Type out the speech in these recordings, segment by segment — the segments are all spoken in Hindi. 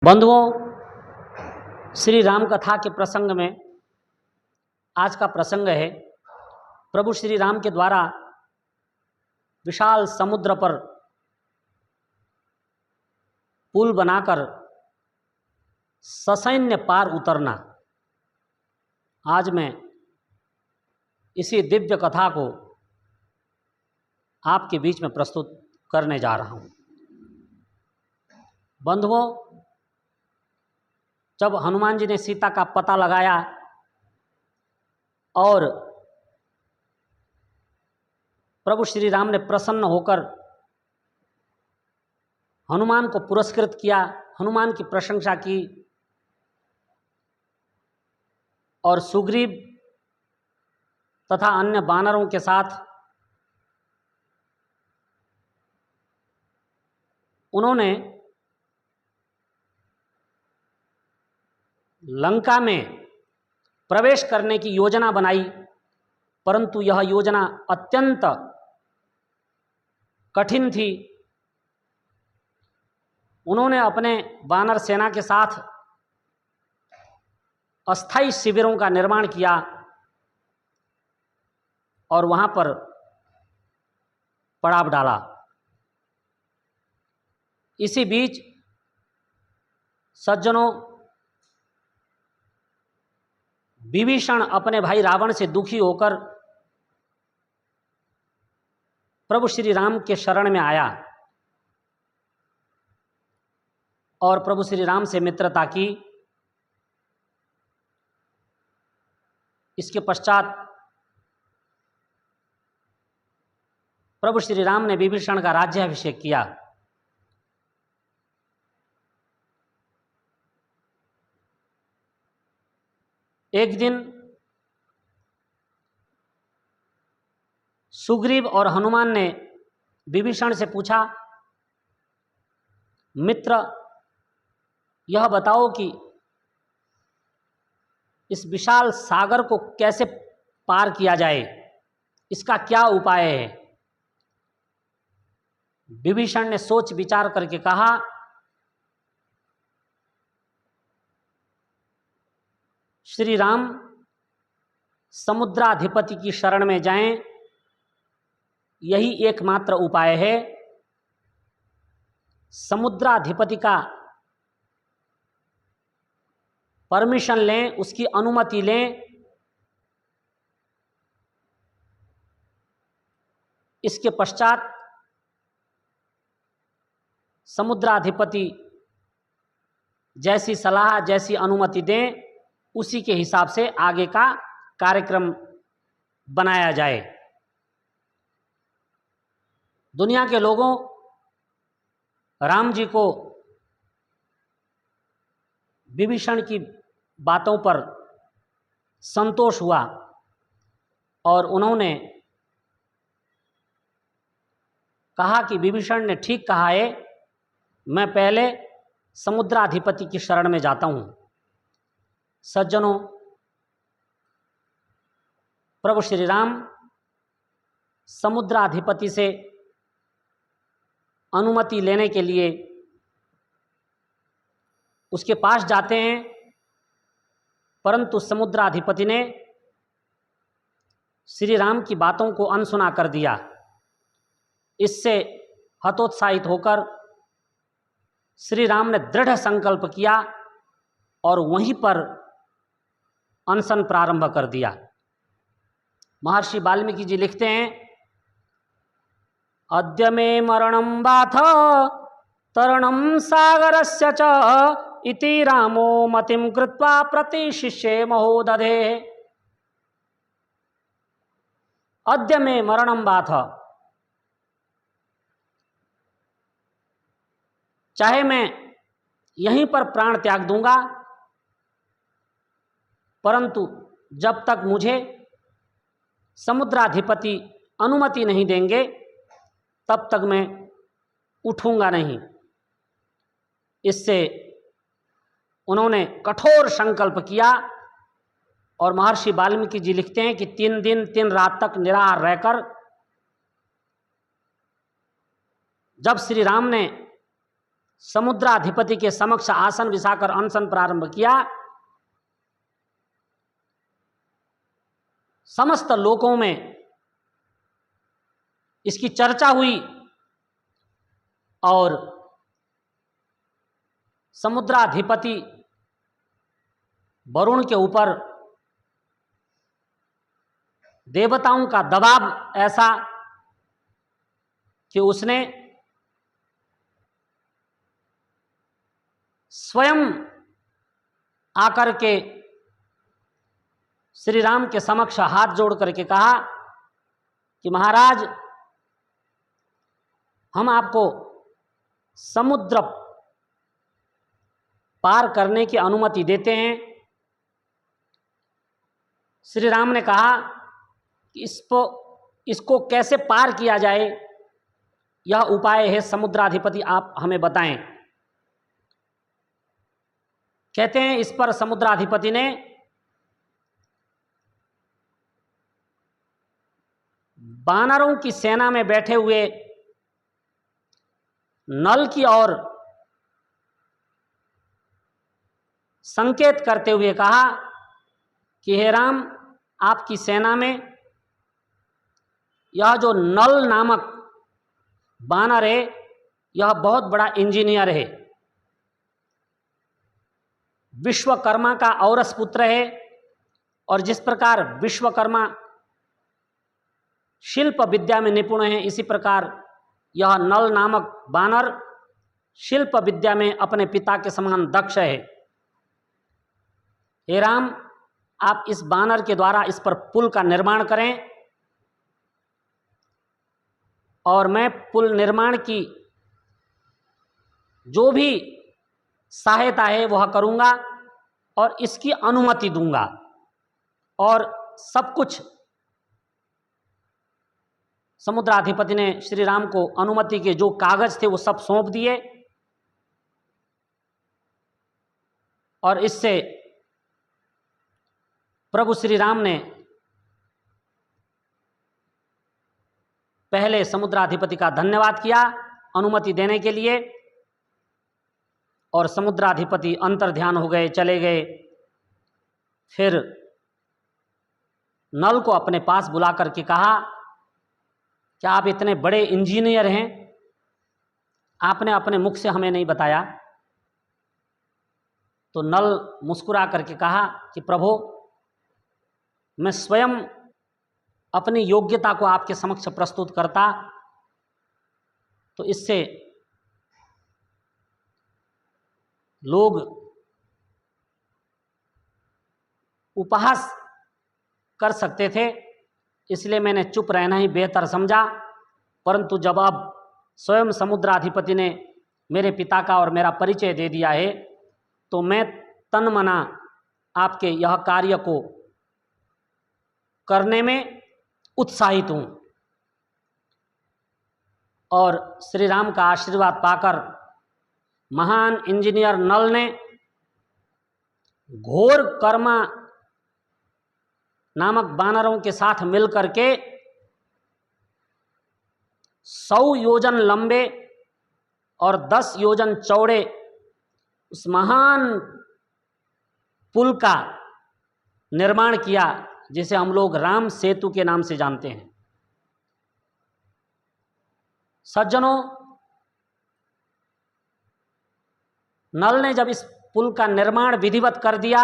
बंधुओं, श्री राम कथा के प्रसंग में आज का प्रसंग है प्रभु श्री राम के द्वारा विशाल समुद्र पर पुल बनाकर ससैन्य पार उतरना। आज मैं इसी दिव्य कथा को आपके बीच में प्रस्तुत करने जा रहा हूँ। बंधुओं, जब हनुमान जी ने सीता का पता लगाया और प्रभु श्री राम ने प्रसन्न होकर हनुमान को पुरस्कृत किया, हनुमान की प्रशंसा की और सुग्रीव तथा अन्य वानरों के साथ उन्होंने लंका में प्रवेश करने की योजना बनाई, परंतु यह योजना अत्यंत कठिन थी। उन्होंने अपने वानर सेना के साथ अस्थायी शिविरों का निर्माण किया और वहां पर पड़ाव डाला। इसी बीच सज्जनों, विभीषण अपने भाई रावण से दुखी होकर प्रभु श्री राम के शरण में आया और प्रभु श्री राम से मित्रता की। इसके पश्चात प्रभु श्री राम ने विभीषण का राज्याभिषेक किया। एक दिन सुग्रीव और हनुमान ने विभीषण से पूछा, मित्र, यह बताओ कि इस विशाल सागर को कैसे पार किया जाए, इसका क्या उपाय है। विभीषण ने सोच विचार करके कहा, श्री राम समुद्राधिपति की शरण में जाएं, यही एकमात्र उपाय है। समुद्राधिपति का परमिशन लें, उसकी अनुमति लें। इसके पश्चात समुद्राधिपति जैसी सलाह, जैसी अनुमति दें, उसी के हिसाब से आगे का कार्यक्रम बनाया जाए। दुनिया के लोगों राम जी को विभीषण की बातों पर संतोष हुआ और उन्होंने कहा कि विभीषण ने ठीक कहा है, मैं पहले समुद्राधिपति की शरण में जाता हूं। सज्जनों, प्रभु श्री राम समुद्राधिपति से अनुमति लेने के लिए उसके पास जाते हैं, परंतु समुद्राधिपति ने श्री राम की बातों को अनसुना कर दिया। इससे हतोत्साहित होकर श्री राम ने दृढ़ संकल्प किया और वहीं पर अनशन प्रारंभ कर दिया। महर्षि वाल्मीकि जी लिखते हैं, अद्य मे मरणं वाथ तरणं सागरस्य च इति रामो मतिं कृत्वा प्रतिशिष्ये महोदधे। अद्य मे मरणं वाथ, चाहे मैं यहीं पर प्राण त्याग दूंगा, परंतु जब तक मुझे समुद्राधिपति अनुमति नहीं देंगे तब तक मैं उठूंगा नहीं। इससे उन्होंने कठोर संकल्प किया और महर्षि वाल्मीकि जी लिखते हैं कि 3 दिन 3 रात तक निराहार रहकर जब श्री राम ने समुद्राधिपति के समक्ष आसन बिछाकर अनशन प्रारंभ किया। समस्त लोकों में इसकी चर्चा हुई और समुद्राधिपति वरुण के ऊपर देवताओं का दबाव ऐसा कि उसने स्वयं आकर के श्री राम के समक्ष हाथ जोड़ करके कहा कि महाराज, हम आपको समुद्र पार करने की अनुमति देते हैं। श्री राम ने कहा कि इसको कैसे पार किया जाए, यह उपाय है समुद्राधिपति, आप हमें बताएं। कहते हैं इस पर समुद्राधिपति ने वानरों की सेना में बैठे हुए नल की ओर संकेत करते हुए कहा कि हे राम, आपकी सेना में यह जो नल नामक वानर है, यह बहुत बड़ा इंजीनियर है, विश्वकर्मा का औरस पुत्र है। और जिस प्रकार विश्वकर्मा शिल्प विद्या में निपुण है, इसी प्रकार यह नल नामक वानर शिल्प विद्या में अपने पिता के समान दक्ष है। हे राम, आप इस वानर के द्वारा इस पर पुल का निर्माण करें और मैं पुल निर्माण की जो भी सहायता है वह करूंगा और इसकी अनुमति दूंगा। और सब कुछ समुद्राधिपति ने श्री राम को अनुमति के जो कागज थे वो सब सौंप दिए और इससे प्रभु श्री राम ने पहले समुद्राधिपति का धन्यवाद किया अनुमति देने के लिए, और समुद्राधिपति अंतर्ध्यान हो गए, चले गए। फिर नल को अपने पास बुला करके कहा, क्या आप इतने बड़े इंजीनियर हैं, आपने अपने मुख से हमें नहीं बताया? तो नल मुस्कुरा करके कहा कि प्रभु, मैं स्वयं अपनी योग्यता को आपके समक्ष प्रस्तुत करता तो इससे लोग उपहास कर सकते थे, इसलिए मैंने चुप रहना ही बेहतर समझा। परंतु जब अब स्वयं समुद्राधिपति ने मेरे पिता का और मेरा परिचय दे दिया है तो मैं तन मना आपके यह कार्य को करने में उत्साहित हूँ। और श्री राम का आशीर्वाद पाकर महान इंजीनियर नल ने घोर कर्मा नामक वानरों के साथ मिलकर के 100 योजन लंबे और 10 योजन चौड़े उस महान पुल का निर्माण किया जिसे हम लोग राम सेतु के नाम से जानते हैं। सज्जनों, नल ने जब इस पुल का निर्माण विधिवत कर दिया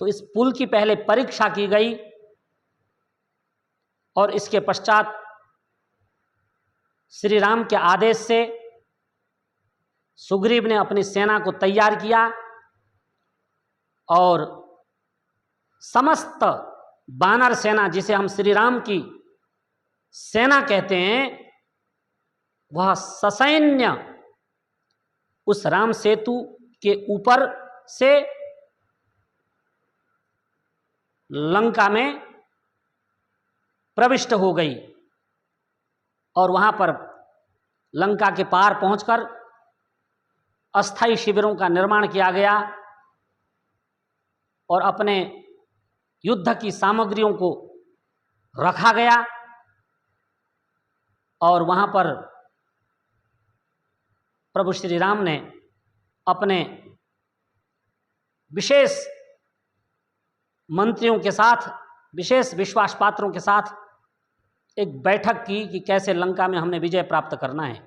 तो इस पुल की पहले परीक्षा की गई और इसके पश्चात श्री राम के आदेश से सुग्रीव ने अपनी सेना को तैयार किया और समस्त वानर सेना, जिसे हम श्री राम की सेना कहते हैं, वह ससैन्य उस राम सेतु के ऊपर से लंका में प्रविष्ट हो गई और वहां पर लंका के पार पहुंचकर अस्थायी शिविरों का निर्माण किया गया और अपने युद्ध की सामग्रियों को रखा गया और वहां पर प्रभु श्री राम ने अपने विशेष मंत्रियों के साथ, विशेष विश्वास पात्रों के साथ एक बैठक की कि कैसे लंका में हमने विजय प्राप्त करना है।